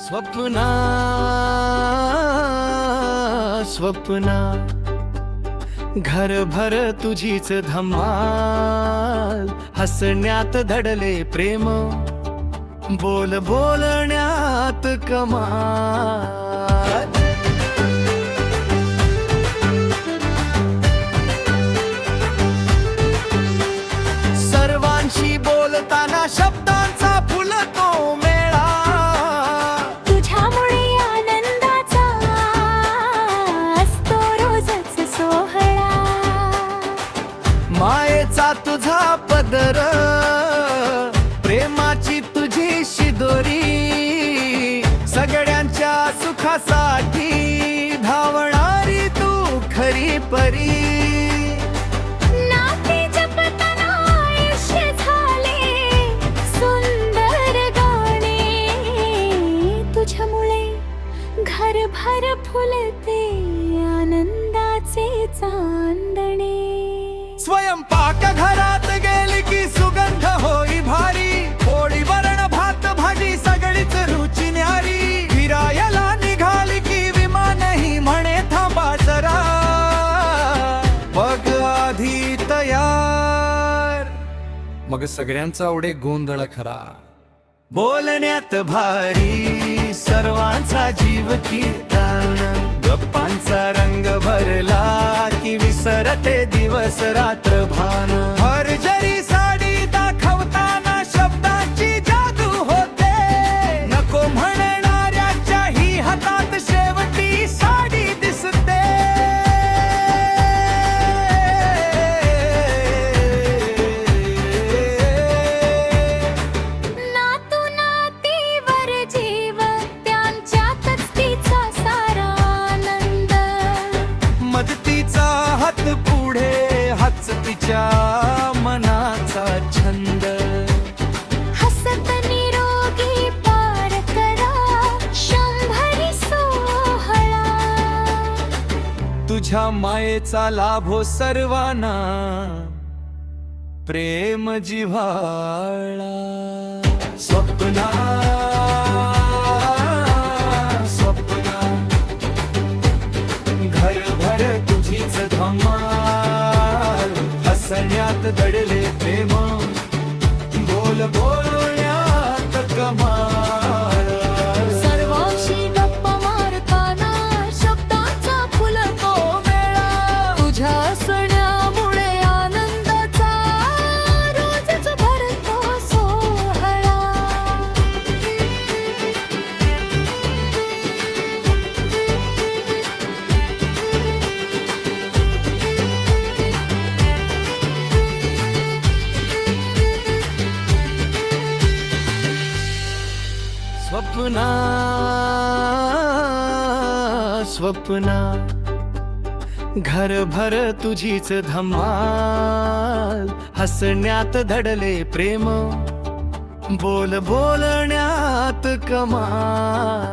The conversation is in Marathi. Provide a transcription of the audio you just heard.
स्वप्ना स्वप्ना घरभर तुझीच धमाल, हसण्यात दडले प्रेम, बोल बोलण्यात कमाल. सर्वांशी बोलताना शब्दांचा फुलतो मेळा, तुझ्यामुळे आनंदाचा असतो रोजच सोहळा. मायेचा तुझा पदर, प्रेमाची तुझी शिदोरी, सगळ्यांच्या सुखासाठी धावणारी तू खरी परी. नाते जपताना आयुष्य झाले सुंदर गाणे, तुझ्यामुळे घरभर फुलते आनंदाचे चांदणे. स्वयंपाक घरात गेली की सुगंध होई भारी, पोळी वरण भात भाजी सगळीच रुची न्यारी. फिरायला निघाली की विमानही म्हणे थांबा जरा, बघ आधी तयार, मग सगळ्यांचा उडे गोंधळ खरा. बोलण्यात भारी सर्वांचा जीव कीर्तन, गप्पांचा रंग भरला की विसरते दिवस रात्र भान. हर जरी साडी दाखवताना शब्दाची जादू होते, नको म्हणणाऱ्याच्याही हातात शेवटी साडी दिसते. नातू नातीवर जीव त्यांच्यातच तिचा सारा आनंद. मदतीचा हात पुढे हाच तिच्या मनाचा छंद. हसत निरोगी पार करा 100 सोहळा. तुझ्या मायेचा लाभो सर्वांना, प्रेम जिव्हाळा. स्वप्ना स्वप्ना घरभर तुझीच धमाल, हसण्यात दडले प्रेम, बोल बोलण्यात कमाल. सर्वांशी गप्पा मारताना शब्दांचा फुलतो मेळा, तुझ्या सणामुळे आनंदाचा रोजच भरतो सोहळा. स्वप्ना स्वप्ना घरभर तुझीच धमाल, हसण्यात दडले प्रेम, बोल बोलण्यात कमाल.